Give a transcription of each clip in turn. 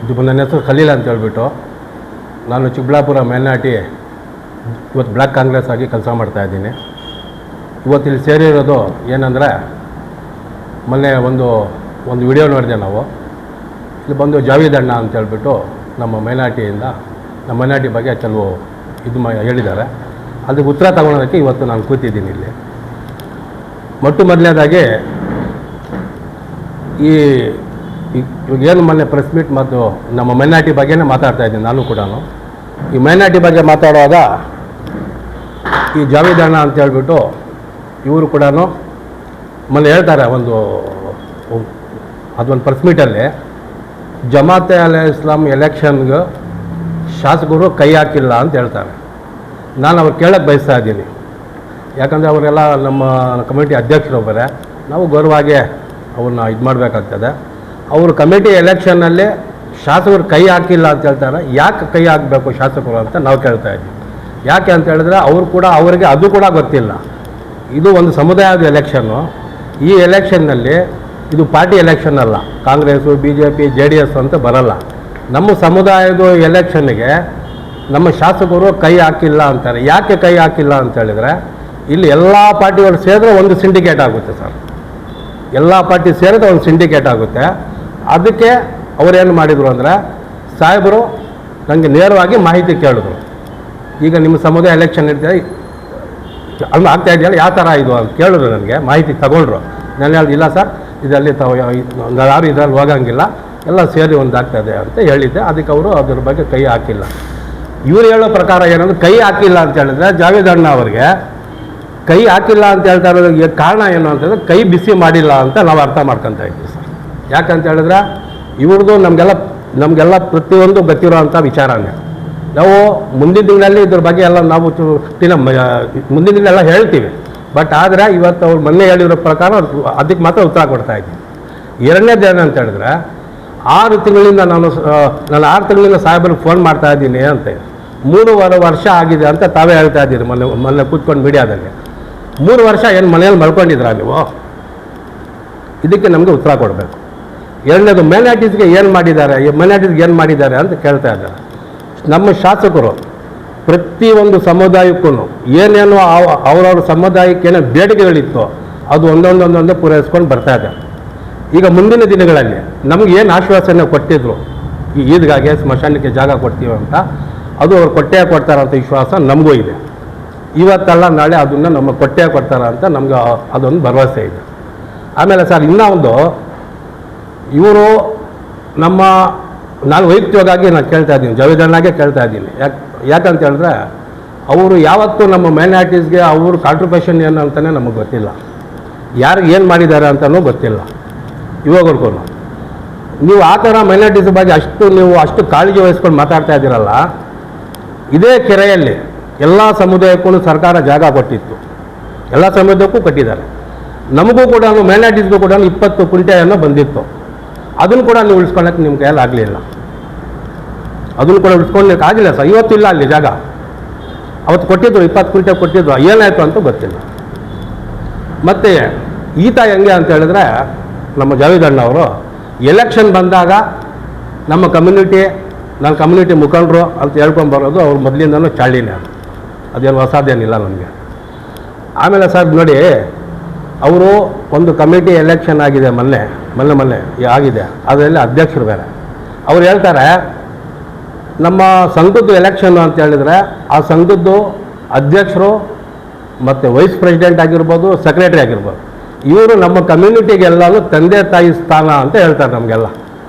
ಇದು ನನ್ನ ಹೆಸರು ಖಲೀಲ್ ಅಂತ ಹೇಳ್ಬಿಟ್ಟು ನಾನು ಚಿಕ್ಕಬಳ್ಳಾಪುರ ಮೈನಾರಿಟಿ ಇವತ್ತು ಬ್ಲ್ಯಾಕ್ ಕಾಂಗ್ರೆಸ್ ಆಗಿ ಕೆಲಸ ಮಾಡ್ತಾಯಿದ್ದೀನಿ. ಇವತ್ತು ಇಲ್ಲಿ ಸೇರಿರೋದು ಏನಂದರೆ, ಮೊನ್ನೆ ಒಂದು ವಿಡಿಯೋ ನೋಡಿದೆ ನಾವು. ಇಲ್ಲಿ ಬಂದು ಜಾವೀದ್ ಅಣ್ಣ ಅಂತ ಹೇಳ್ಬಿಟ್ಟು ನಮ್ಮ ಮೈನಾರಿಟಿ ಬಗ್ಗೆ ಕೆಲವು ಹೇಳಿದ್ದಾರೆ. ಅದಕ್ಕೆ ಉತ್ತರ ತಗೊಳೋದಕ್ಕೆ ಇವತ್ತು ನಾನು ಕೂತಿದ್ದೀನಿ ಇಲ್ಲಿ. ಮೊದಲನೇದಾಗಿ ಇವಾಗೇನು ಮೊನ್ನೆ ಪ್ರೆಸ್ ಮೀಟ್ ಮತ್ತು ನಮ್ಮ ಮೈನಾರಿಟಿ ಬಗ್ಗೆನೇ ಮಾತಾಡ್ತಾಯಿದ್ದೀನಿ. ನಾನು ಕೂಡ ಈ ಮೈನಾರಿಟಿ ಬಗ್ಗೆ ಮಾತಾಡುವಾಗ ಈ ಜಾವೀದ್ ಅಣ್ಣ ಅಂತ ಹೇಳ್ಬಿಟ್ಟು ಇವರು ಕೂಡ ಮೊನ್ನೆ ಹೇಳ್ತಾರೆ, ಅದೊಂದು ಪ್ರೆಸ್ ಮೀಟಲ್ಲಿ ಜಮಾತೆ ಅಲೆ ಇಸ್ಲಾಂ ಎಲೆಕ್ಷನ್ಗೆ ಶಾಸಕರು ಕೈ ಹಾಕಿಲ್ಲ ಅಂತ ಹೇಳ್ತಾರೆ. ನಾನು ಅವ್ರು ಕೇಳೋಕ್ಕೆ ಬಯಸ್ತಾ ಇದ್ದೀನಿ. ಯಾಕಂದರೆ ಅವರೆಲ್ಲ ನಮ್ಮ ಕಮಿಟಿ ಅಧ್ಯಕ್ಷರೊಬ್ಬರೇ, ನಾವು ಗೌರವವಾಗಿ ಅವ್ರನ್ನ ಮಾಡಬೇಕಾಗ್ತದೆ. ಅವರು ಕಮಿಟಿ ಎಲೆಕ್ಷನ್ನಲ್ಲಿ ಶಾಸಕರು ಕೈ ಹಾಕಿಲ್ಲ ಅಂತ ಹೇಳ್ತಾರೆ. ಯಾಕೆ ಕೈ ಹಾಕಬೇಕು ಶಾಸಕರು ಅಂತ ನಾವು ಕೇಳ್ತಾ ಇದ್ದೀವಿ. ಯಾಕೆ ಅಂತ ಹೇಳಿದ್ರೆ ಅವರಿಗೆ ಅದು ಕೂಡ ಗೊತ್ತಿಲ್ಲ. ಇದು ಒಂದು ಸಮುದಾಯದ ಎಲೆಕ್ಷನ್ನು. ಈ ಎಲೆಕ್ಷನ್ನಲ್ಲಿ ಇದು ಪಾರ್ಟಿ ಎಲೆಕ್ಷನ್ ಅಲ್ಲ. ಕಾಂಗ್ರೆಸ್ಸು, BJP, JDS ಅಂತ ಬರಲ್ಲ. ನಮ್ಮ ಸಮುದಾಯದ ಎಲೆಕ್ಷನ್ಗೆ ನಮ್ಮ ಶಾಸಕರು ಕೈ ಹಾಕಿಲ್ಲ ಅಂತಾರೆ. ಯಾಕೆ ಕೈ ಹಾಕಿಲ್ಲ ಅಂತ ಹೇಳಿದರೆ, ಇಲ್ಲಿ ಎಲ್ಲ ಪಾರ್ಟಿಗಳು ಸೇರಿದ್ರೆ ಒಂದು ಸಿಂಡಿಕೇಟ್ ಆಗುತ್ತೆ ಸರ್. ಎಲ್ಲ ಪಾರ್ಟಿ ಸೇರಿದ್ರೆ ಒಂದು ಸಿಂಡಿಕೇಟ್ ಆಗುತ್ತೆ. ಅದಕ್ಕೆ ಅವರೇನು ಮಾಡಿದರು ಅಂದರೆ, ಸಾಹೇಬರು ನನಗೆ ನೇರವಾಗಿ ಮಾಹಿತಿ ಕೇಳಿದ್ರು. ಈಗ ನಿಮ್ಮ ಸಮುದಾಯ ಎಲೆಕ್ಷನ್ ಇರ್ತದೆ ಅಲ್ಲಿ ಆಗ್ತಾ ಇದೆಯಲ್ಲ, ಯಾವ ಥರ ಇದು ಅಂತ ಕೇಳಿದ್ರು. ನನಗೆ ಮಾಹಿತಿ ತಗೊಂಡ್ರು. ನಾನು ಹೇಳಿದೆ, ಇಲ್ಲ ಸರ್, ಇದರಲ್ಲಿ ಯಾರು ಇದರಲ್ಲಿ ಹೋಗಂಗಿಲ್ಲ, ಎಲ್ಲ ಸೇರಿ ಒಂದಾಗ್ತದೆ ಅಂತ ಹೇಳಿದ್ದೆ. ಅದಕ್ಕೆ ಅವರು ಅದ್ರ ಬಗ್ಗೆ ಕೈ ಹಾಕಿಲ್ಲ. ಇವರು ಹೇಳೋ ಪ್ರಕಾರ ಏನಂದ್ರೆ, ಕೈ ಹಾಕಿಲ್ಲ ಅಂತ ಹೇಳಿದ್ರೆ ಜಾವೀದ್ ಅಣ್ಣ ಅವ್ರಿಗೆ ಕೈ ಹಾಕಿಲ್ಲ ಅಂತ ಹೇಳ್ತಾ ಇರೋದಕ್ಕೆ ಕಾರಣ ಏನು ಅಂತಂದರೆ, ಕೈ ಬಿಸಿ ಮಾಡಿಲ್ಲ ಅಂತ ನಾವು ಅರ್ಥ ಮಾಡ್ಕೊತಾ ಇದ್ದೀವಿ ಸರ್. ಯಾಕಂತ ಹೇಳಿದ್ರೆ ಇವ್ರದ್ದು ನಮಗೆಲ್ಲ ಪ್ರತಿಯೊಂದು ಗೊತ್ತಿರೋ ಅಂಥ ವಿಚಾರನೇ. ನಾವು ಮುಂದಿನ ದಿನಗಳಲ್ಲಿ ಇದ್ರ ಬಗ್ಗೆ ಎಲ್ಲ ನಾವು ಮುಂದಿನ ದಿನ ಹೇಳ್ತೀವಿ. ಬಟ್ ಆದರೆ ಇವತ್ತು ಅವ್ರು ಮೊನ್ನೆ ಹೇಳಿರೋ ಪ್ರಕಾರ ಅದಕ್ಕೆ ಮಾತ್ರ ಉತ್ತರ ಕೊಡ್ತಾ ಇದ್ದೀವಿ. ಎರಡನೇದು ಏನಂತ ಹೇಳಿದ್ರೆ, 6 ತಿಂಗಳಿಂದ ನಾನು 6 ತಿಂಗಳಿಂದ ಸಾಹೇಬರಿಗೆ ಫೋನ್ ಮಾಡ್ತಾ ಇದ್ದೀನಿ ಅಂತ. 3.5 ವರ್ಷ ಆಗಿದೆ ಅಂತ ತಾವೇ ಹೇಳ್ತಾ ಇದ್ದೀರಿ. ಮೊನ್ನೆ ಕೂತ್ಕೊಂಡು ಮೀಡಿಯಾದಲ್ಲಿ 3 ವರ್ಷ ಏನು ಮನೆಯಲ್ಲಿ ಮಲ್ಕೊಂಡಿದ್ರಾ ನೀವು? ಇದಕ್ಕೆ ನಮಗೆ ಉತ್ತರ ಕೊಡಬೇಕು. ಎರಡನೇದು, ಮೈನಾರಿಟೀಸ್ಗೆ ಏನು ಮಾಡಿದ್ದಾರೆ ಅಂತ ಕೇಳ್ತಾ ಇದ್ದಾರೆ. ನಮ್ಮ ಶಾಸಕರು ಪ್ರತಿಯೊಂದು ಸಮುದಾಯಕ್ಕೂ ಏನೇನು ಅವರವ್ರ ಸಮುದಾಯಕ್ಕೆ ಏನೋ ಬೇಡಿಕೆಗಳಿತ್ತು ಅದು ಒಂದೊಂದೇ ಪೂರೈಸ್ಕೊಂಡು ಬರ್ತಾ ಇದ್ದಾರೆ. ಈಗ ಮುಂದಿನ ದಿನಗಳಲ್ಲಿ ನಮಗೆ ಏನು ಆಶ್ವಾಸನೆ ಕೊಟ್ಟಿದ್ರು, ಈ ಈದ್ಗಾಗೆ ಸ್ಮಶಾನಕ್ಕೆ ಜಾಗ ಕೊಡ್ತೀವಿ ಅಂತ, ಅದು ಅವ್ರು ಕೊಡ್ತಾರಂತ ವಿಶ್ವಾಸ ನಮಗೂ ಇದೆ. ಇವತ್ತಲ್ಲ ನಾಳೆ ಅದನ್ನು ನಮ್ಮ ಕೊಡ್ತಾರ ಅಂತ ನಮ್ಗೆ ಅದೊಂದು ಭರವಸೆ ಇದೆ. ಆಮೇಲೆ ಸರ್, ಇನ್ನೂ ಒಂದು, ಇವರು ನಾನು ವೈಯಕ್ತಿಕವಾಗಿ ನಾನು ಕೇಳ್ತಾ ಇದ್ದೀನಿ, ಜಾವೀದ್ ಅಣ್ಣಾಗೆ ಕೇಳ್ತಾ ಇದ್ದೀನಿ. ಯಾಕಂತ ಹೇಳಿದ್ರೆ, ಅವರು ಯಾವತ್ತೂ ನಮ್ಮ ಮೈನಾರಿಟೀಸ್ಗೆ ಅವ್ರ ಕಾಂಟ್ರಿಬ್ಯೂಷನ್ ಏನು ಅಂತಲೇ ನಮಗೆ ಗೊತ್ತಿಲ್ಲ. ಯಾರಿಗೆ ಏನು ಮಾಡಿದ್ದಾರೆ ಅಂತಲೂ ಗೊತ್ತಿಲ್ಲ ಇವಾಗವರೆಗೂ. ನೀವು ಆ ಥರ ಮೈನಾರಿಟೀಸ್ ಬಗ್ಗೆ ಅಷ್ಟು ಕಾಳಜಿ ವಹಿಸ್ಕೊಂಡು ಮಾತಾಡ್ತಾ ಇದ್ದೀರಲ್ಲ. ಇದೇ ಕೆರೆಯಲ್ಲಿ ಎಲ್ಲ ಸಮುದಾಯಕ್ಕೂ ಸರ್ಕಾರ ಜಾಗ ಕೊಟ್ಟಿತ್ತು, ಎಲ್ಲ ಸಮುದಾಯಕ್ಕೂ ಕಟ್ಟಿದ್ದಾರೆ. ನಮಗೂ ಕೂಡ ಮೈನಾರಿಟೀಸ್ಗೂ ಕೂಡ 20 ಕುಂಟೆಯನ್ನು ಬಂದಿತ್ತು. ಅದನ್ನು ಕೂಡ ನೀವು ಉಳಿಸ್ಕೊಳ್ಳೋಕ್ಕೆ ನಿಮ್ಮ ಕೈಯಲ್ಲಿ ಆಗಲಿಲ್ಲ. ಅದನ್ನು ಕೂಡ ಉಳಿಸ್ಕೊಳ್ಳೋಕ್ಕೆ ಆಗಿಲ್ಲ ಸರ್. ಇವತ್ತು ಇಲ್ಲ ಅಲ್ಲಿ ಜಾಗ. ಅವತ್ತು ಕೊಟ್ಟಿದ್ರು, 20 ಕುಂಟೆ ಕೊಟ್ಟಿದ್ರು. ಏನಾಯಿತು ಅಂತ ಗೊತ್ತಿಲ್ಲ. ಮತ್ತು ಈತ ಹೆಂಗೆ ಅಂತ ಹೇಳಿದ್ರೆ, ನಮ್ಮ ಜಾವೀದ್ ಅಣ್ಣ ಅವರು ಎಲೆಕ್ಷನ್ ಬಂದಾಗ ನಮ್ಮ ಕಮ್ಯುನಿಟಿ ಮುಖಂಡರು ಅಂತ ಹೇಳ್ಕೊಂಬರೋದು ಅವ್ರ ಮೊದಲಿಂದನೂ ಚಾಳಿನೇ. ಅದೇನು ಹೊಸದೇನಿಲ್ಲ ನಮಗೆ. ಆಮೇಲೆ ಸರ್ ನೋಡಿ, ಅವರು ಒಂದು ಕಮಿಟಿ ಎಲೆಕ್ಷನ್ ಆಗಿದೆ ಮೊನ್ನೆ ಆಗಿದೆ. ಅದರಲ್ಲಿ ಅಧ್ಯಕ್ಷರು ಬೇರೆ. ಅವ್ರು ಹೇಳ್ತಾರೆ, ನಮ್ಮ ಸಂಘದ್ದು ಎಲೆಕ್ಷನ್ ಅಂತ ಹೇಳಿದರೆ ಆ ಸಂಘದ್ದು ಅಧ್ಯಕ್ಷರು ಮತ್ತು ವೈಸ್ ಪ್ರೆಸಿಡೆಂಟ್ ಆಗಿರ್ಬೋದು, ಸೆಕ್ರೆಟರಿ ಆಗಿರ್ಬೋದು, ಇವರು ನಮ್ಮ ಕಮ್ಯುನಿಟಿಗೆಲ್ಲೂ ತಂದೆ ತಾಯಿ ಸ್ಥಾನ ಅಂತ ಹೇಳ್ತಾರೆ ನಮಗೆಲ್ಲ.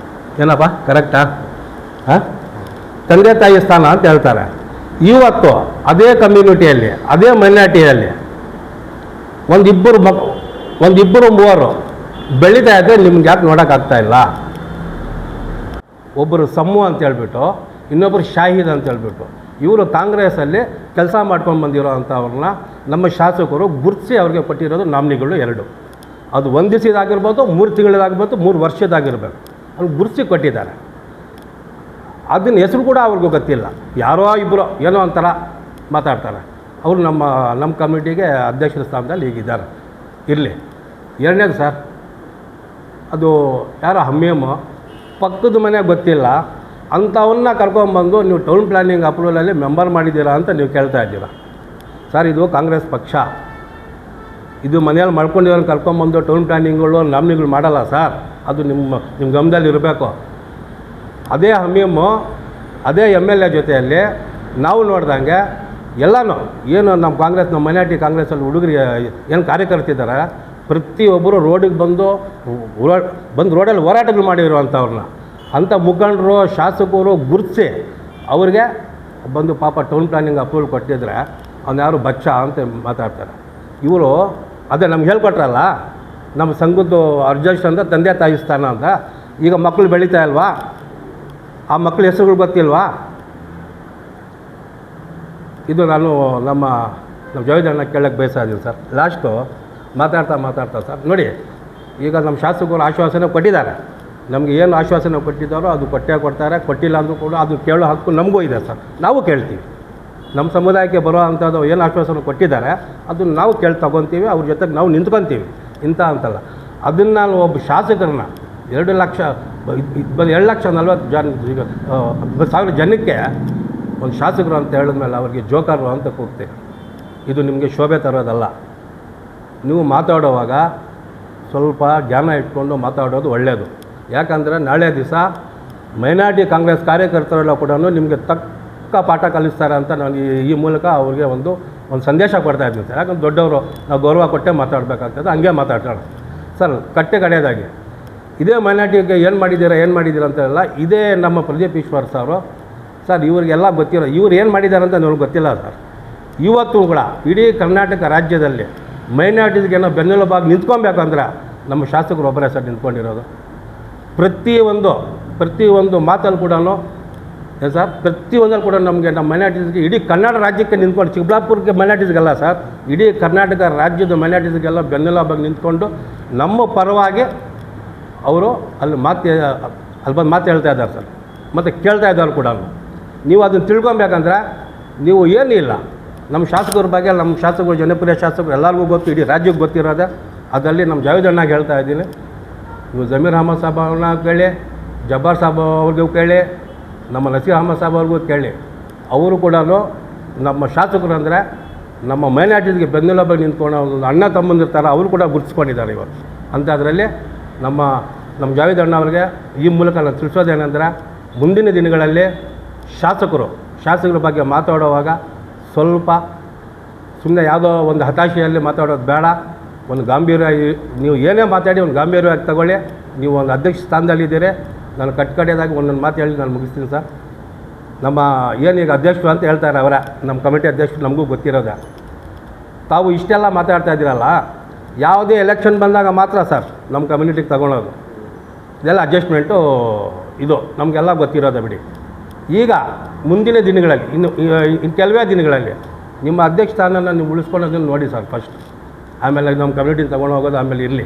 ಏನಪ್ಪ ಕರೆಕ್ಟಾ? ತಂದೆ ತಾಯಿ ಸ್ಥಾನ ಅಂತ ಹೇಳ್ತಾರೆ. ಇವತ್ತು ಅದೇ ಕಮ್ಯುನಿಟಿಯಲ್ಲಿ, ಅದೇ ಮೈನಾರಿಟಿಯಲ್ಲಿ ಒಂದಿಬ್ಬರು ಮೂವರು ಬೆಳೀತಾ ಇದ್ದರೆ ನಿಮ್ಗೆ ಯಾಕೆ ನೋಡೋಕ್ಕಾಗ್ತಾ ಇಲ್ಲ? ಒಬ್ಬರು ಸಮ್ಮು ಅಂತ ಹೇಳ್ಬಿಟ್ಟು, ಇನ್ನೊಬ್ಬರು ಶಾಹಿದ್ ಅಂತ ಹೇಳ್ಬಿಟ್ಟು, ಇವರು ಕಾಂಗ್ರೆಸ್ಸಲ್ಲಿ ಕೆಲಸ ಮಾಡ್ಕೊಂಡು ಬಂದಿರೋ ಅಂಥವ್ರನ್ನ ನಮ್ಮ ಶಾಸಕರು ಗುರುತಿಸಿ ಅವ್ರಿಗೆ ಕೊಟ್ಟಿರೋದು ನಾಮಿನಿಗಳು 2. ಅದು 1 ದಿವಸದಾಗಿರ್ಬೋದು, 3 ತಿಂಗಳದಾಗಿರ್ಬೋದು, 3 ವರ್ಷದಾಗಿರ್ಬೇಕು. ಅವ್ರು ಗುರುತಿಸಿ ಕೊಟ್ಟಿದ್ದಾರೆ. ಅದನ್ನ ಹೆಸರು ಕೂಡ ಅವ್ರಿಗೂ ಗೊತ್ತಿಲ್ಲ. ಯಾರೋ ಇಬ್ಬರು ಏನೋ ಒಂಥರ ಮಾತಾಡ್ತಾರೆ. ಅವರು ನಮ್ಮ ಕಮಿಟಿಗೆ ಅಧ್ಯಕ್ಷರ ಸ್ಥಾನದಲ್ಲಿ ಈಗಿದ್ದಾರೆ. ಇರಲಿ. ಎರಡನೇದು ಸರ್, ಅದು ಯಾರೋ ಹಮ್ಮೇಮು ಪಕ್ಕದ ಮನೆ ಗೊತ್ತಿಲ್ಲ, ಅಂಥವನ್ನ ಕರ್ಕೊಂಬಂದು ನೀವು ಟೌನ್ ಪ್ಲಾನಿಂಗ್ ಅಪ್ರೂವಲಲ್ಲಿ ಮೆಂಬರ್ ಮಾಡಿದ್ದೀರಾ ಅಂತ ನೀವು ಕೇಳ್ತಾ ಇದ್ದೀರಾ. ಸರ್, ಇದು ಕಾಂಗ್ರೆಸ್ ಪಕ್ಷ. ಇದು ಮನೆಯಲ್ಲಿ ಮಾಡ್ಕೊಂಡಿರೋರು ಕರ್ಕೊಂಬಂದು ಟೌನ್ ಪ್ಲಾನಿಂಗ್ಗಳು ನಾಮಿನಿಗಳು ಮಾಡಲ್ಲ ಸರ್. ಅದು ನಿಮ್ಮ ಗಮನದಲ್ಲಿ ಇರಬೇಕು. ಅದೇ ಹಮೀಮು ಅದೇ MLA ಜೊತೆಯಲ್ಲಿ ನಾವು ನೋಡ್ದಂಗೆ ಎಲ್ಲನೂ ಏನು ನಮ್ಮ ಕಾಂಗ್ರೆಸ್, ನಮ್ಮ ಮೈನಾರಿಟಿ ಕಾಂಗ್ರೆಸ್ಸಲ್ಲಿ ಹುಡುಗರಿಗೆ ಏನು ಕಾರ್ಯಕರ್ತಿದ್ದಾರೆ, ಪ್ರತಿಯೊಬ್ಬರು ರೋಡಿಗೆ ಬಂದು ರೋಡಲ್ಲಿ ಹೋರಾಟಗಳು ಮಾಡಿರುವಂಥವ್ರನ್ನ ಅಂಥ ಮುಖಂಡರು, ಶಾಸಕರು ಗುರುತಿಸಿ ಅವ್ರಿಗೆ ಬಂದು ಪಾಪ ಟೌನ್ ಪ್ಲಾನಿಂಗ್ ಅಪ್ರೂವಲ್ ಕೊಟ್ಟಿದ್ರೆ ಅವ್ನು ಯಾರು ಬಚ್ಚ ಅಂತ ಮಾತಾಡ್ತಾರೆ. ಇವರು ಅದೇ ನಮ್ಗೆ ಹೇಳ್ಕೊಟ್ರಲ್ಲ, ನಮ್ಮ ಸಂಘದ್ದು ಅರ್ಜೆಸ್ಟ್ ಅಂತ ತಂದೆ ತಾಯಿ ಸ್ಥಾನ ಅಂತ. ಈಗ ಮಕ್ಕಳು ಬೆಳೀತಾ ಇಲ್ವಾ? ಆ ಮಕ್ಕಳ ಹೆಸರುಗಳು ಗೊತ್ತಿಲ್ವಾ? ಇದು ನಾನು ನಮ್ಮ ಜಾವೇದಣ್ಣ ಕೇಳಕ್ಕೆ ಬಯಸ್ತಾ ಇದ್ದೀನಿ ಸರ್. ಲಾಸ್ಟು ಮಾತಾಡ್ತಾ ಸರ್ ನೋಡಿ, ಈಗ ನಮ್ಮ ಶಾಸಕರು ಆಶ್ವಾಸನೆ ಕೊಟ್ಟಿದ್ದಾರೆ. ನಮಗೆ ಏನು ಆಶ್ವಾಸನೆ ಕೊಟ್ಟಿದ್ದಾರೋ ಅದು ಕೊಡ್ತಾರೆ. ಕೊಟ್ಟಿಲ್ಲ ಅಂದರೂ ಕೂಡ ಅದು ಕೇಳೋ ಹಕ್ಕು ನಮಗೂ ಇದೆ ಸರ್. ನಾವು ಕೇಳ್ತೀವಿ. ನಮ್ಮ ಸಮುದಾಯಕ್ಕೆ ಬರೋ ಅಂಥದ್ದು ಏನು ಆಶ್ವಾಸನೆ ಕೊಟ್ಟಿದ್ದಾರೆ ಅದನ್ನು ನಾವು ತೊಗೊತೀವಿ. ಅವ್ರ ಜೊತೆಗೆ ನಾವು ನಿಂತ್ಕೊತೀವಿ. ಅಂತಲ್ಲ, ಅದನ್ನು ನಾನು ಒಬ್ಬ ಶಾಸಕರನ್ನ 2,40,000 ಜನಕ್ಕೆ ಒಂದು ಶಾಸಕರು ಅಂತ ಹೇಳಿದ್ಮೇಲೆ ಅವ್ರಿಗೆ ಜೋಕರು ಅಂತ ಕೂಗ್ತೀವಿ. ಇದು ನಿಮಗೆ ಶೋಭೆ ತರೋದಲ್ಲ. ನೀವು ಮಾತಾಡೋವಾಗ ಸ್ವಲ್ಪ ಜ್ಞಾನ ಇಟ್ಕೊಂಡು ಮಾತಾಡೋದು ಒಳ್ಳೆಯದು. ಯಾಕಂದರೆ ನಾಳೆ ದಿವಸ ಮೈನಾರಿಟಿ ಕಾಂಗ್ರೆಸ್ ಕಾರ್ಯಕರ್ತರೆಲ್ಲ ಕೂಡ ನಿಮಗೆ ತಕ್ಕ ಪಾಠ ಕಲಿಸ್ತಾರೆ ಅಂತ ನಾನು ಈ ಮೂಲಕ ಅವ್ರಿಗೆ ಒಂದು ಸಂದೇಶ ಕೊಡ್ತಾಯಿದ್ದೀನಿ ಸರ್. ಯಾಕಂದ್ರೆ ದೊಡ್ಡವರು ನಾವು ಗೌರವ ಕೊಟ್ಟೆ ಮಾತಾಡಬೇಕಾಗ್ತದೆ. ಹಂಗೆ ಮಾತಾಡ್ತಾಳೆ ಸರ್. ಕಡೆಯದಾಗಿ ಇದೇ ಮೈನಾರಿಟಿಗೆ ಏನು ಮಾಡಿದ್ದೀರಾ ಅಂತೆಲ್ಲ ಇದೇ ನಮ್ಮ ಪ್ರದೀಪ್ ಈಶ್ವರ್ ಸರ್ ಇವ್ರಿಗೆಲ್ಲ ಗೊತ್ತಿರೋ, ಇವ್ರು ಏನು ಮಾಡಿದ್ದಾರೆ ಅಂತ ನನಗೆ ಗೊತ್ತಿಲ್ಲ ಸರ್. ಇವತ್ತು ಕೂಡ ಇಡೀ ಕರ್ನಾಟಕ ರಾಜ್ಯದಲ್ಲಿ ಮೈನಾರಿಟೀಸ್ಗೇನೋ ಬೆನ್ನೆಲುಬಾಗಿ ನಿಂತ್ಕೊಬೇಕಂದ್ರೆ ನಮ್ಮ ಶಾಸಕರು ಒಬ್ಬರೇ ಸರ್ ನಿಂತ್ಕೊಂಡಿರೋದು. ಪ್ರತಿಯೊಂದು ಮಾತಲ್ಲಿ ಕೂಡ ಸರ್, ಪ್ರತಿಯೊಂದಲ್ಲಿ ಕೂಡ ನಮಗೆ ನಮ್ಮ ಮೈನಾರಿಟೀಸ್ಗೆ ಇಡೀ ಕನ್ನಡ ರಾಜ್ಯಕ್ಕೆ ನಿಂತ್ಕೊಂಡು, ಚಿಕ್ಕಬಳ್ಳಾಪುರಕ್ಕೆ ಮೈನಾರಿಟೀಸ್ಗೆಲ್ಲ ಸರ್, ಇಡೀ ಕರ್ನಾಟಕ ರಾಜ್ಯದ ಮೈನಾರಿಟೀಸ್ಗೆಲ್ಲ ಬೆನ್ನೆಲುಬಾಗಿ ನಿಂತ್ಕೊಂಡು ನಮ್ಮ ಪರವಾಗಿ ಅವರು ಅಲ್ಲಿ ಬಂದು ಮಾತು ಹೇಳ್ತಾ ಇದ್ದಾರೆ ಸರ್. ಮತ್ತು ಕೇಳ್ತಾ ಇದ್ದಾರೆ ಕೂಡ. ನೀವು ಅದನ್ನು ತಿಳ್ಕೊಬೇಕಂದ್ರೆ ನೀವು ಏನಿಲ್ಲ, ನಮ್ಮ ಶಾಸಕರ ಬಗ್ಗೆ, ನಮ್ಮ ಶಾಸಕರು, ಜನಪ್ರಿಯ ಶಾಸಕರು ಎಲ್ಲರಿಗೂ ಗೊತ್ತು, ಇಡೀ ರಾಜ್ಯಕ್ಕೆ ಗೊತ್ತಿರೋದೆ. ಅದರಲ್ಲಿ ನಮ್ಮ ಜಾವೇದಣ್ಣಗೆ ಹೇಳ್ತಾ ಇದ್ದೀನಿ, ನೀವು ಜಮೀರ್ ಅಹಮದ್ ಸಾಬ್ ಅವ್ರನ್ನ ಕೇಳಿ, ಜಬ್ಬಾರ್ ಸಾಬ್ ಅವ್ರಿಗೂ ಕೇಳಿ, ನಮ್ಮ ನಸೀರ್ ಅಹಮದ್ ಸಾಬ್ ಅವ್ರಿಗೂ ಕೇಳಿ. ಅವರು ಕೂಡ ನಮ್ಮ ಶಾಸಕರು ಅಂದರೆ ನಮ್ಮ ಮೈನಾರಿಟೀಸ್ಗೆ ಬೆನ್ನೆಲುಬಾಗಿ ನಿಂತ್ಕೊಂಡು ಒಂದು ಅಣ್ಣ ತಮ್ಮಂದಿರ್ತಾರೆ, ಅವರು ಕೂಡ ಗುರುತಿಸ್ಕೊಂಡಿದ್ದಾರೆ ಇವತ್ತು. ಅಂಥದ್ರಲ್ಲಿ ನಮ್ಮ ಜಾವೇದಣ್ಣ ಅವರಿಗೆ ಈ ಮೂಲಕ ನಾನು ತಿಳಿಸೋದೇನೆಂದರೆ, ಮುಂದಿನ ದಿನಗಳಲ್ಲಿ ಶಾಸಕರ ಬಗ್ಗೆ ಮಾತಾಡುವಾಗ ಸ್ವಲ್ಪ ಸುಮ್ಮನೆ ಯಾವುದೋ ಒಂದು ಹತಾಶೆಯಲ್ಲಿ ಮಾತಾಡೋದು ಬೇಡ. ಒಂದು ಗಾಂಭೀರ್ಯ, ನೀವು ಏನೇ ಮಾತಾಡಿ ಒಂದು ಗಾಂಭೀರ್ಯವಾಗಿ ತಗೊಳ್ಳಿ. ನೀವು ಒಂದು ಅಧ್ಯಕ್ಷ ಸ್ಥಾನದಲ್ಲಿದ್ದೀರಿ. ನಾನು ಕಡೆಯದಾಗಿ ಒಂದೊಂದು ಮಾತು ಹೇಳಿ ನಾನು ಮುಗಿಸ್ತೀನಿ ಸರ್. ನಮ್ಮ ಏನೀಗ ಅಧ್ಯಕ್ಷರು ಅಂತ ಹೇಳ್ತಾರೆ ಅವರ, ನಮ್ಮ ಕಮಿಟಿ ಅಧ್ಯಕ್ಷರು ನಮಗೂ ಗೊತ್ತಿರೋದೆ. ತಾವು ಇಷ್ಟೆಲ್ಲ ಮಾತಾಡ್ತಾ ಇದ್ದೀರಲ್ಲ, ಯಾವುದೇ ಎಲೆಕ್ಷನ್ ಬಂದಾಗ ಮಾತ್ರ ಸರ್ ನಮ್ಮ ಕಮ್ಯುನಿಟಿಗೆ ತಗೊಳೋದು, ಇದೆಲ್ಲ ಅಡ್ಜಸ್ಟ್ಮೆಂಟು. ಇದು ನಮಗೆಲ್ಲ ಗೊತ್ತಿರೋದೆ ಬಿಡಿ. ಈಗ ಮುಂದಿನ ದಿನಗಳಲ್ಲಿ ಇನ್ನು ಕೆಲವೇ ದಿನಗಳಲ್ಲಿ ನಿಮ್ಮ ಅಧ್ಯಕ್ಷ ಸ್ಥಾನನ ನೀವು ಉಳಿಸ್ಕೊಳ್ಳೋದನ್ನು ನೋಡಿ ಸರ್ ಫಸ್ಟ್. ಆಮೇಲೆ ನಮ್ಮ ಕಮ್ಯುನಿಟಿನ ತೊಗೊಂಡು ಹೋಗೋದು ಆಮೇಲೆ ಇರಲಿ.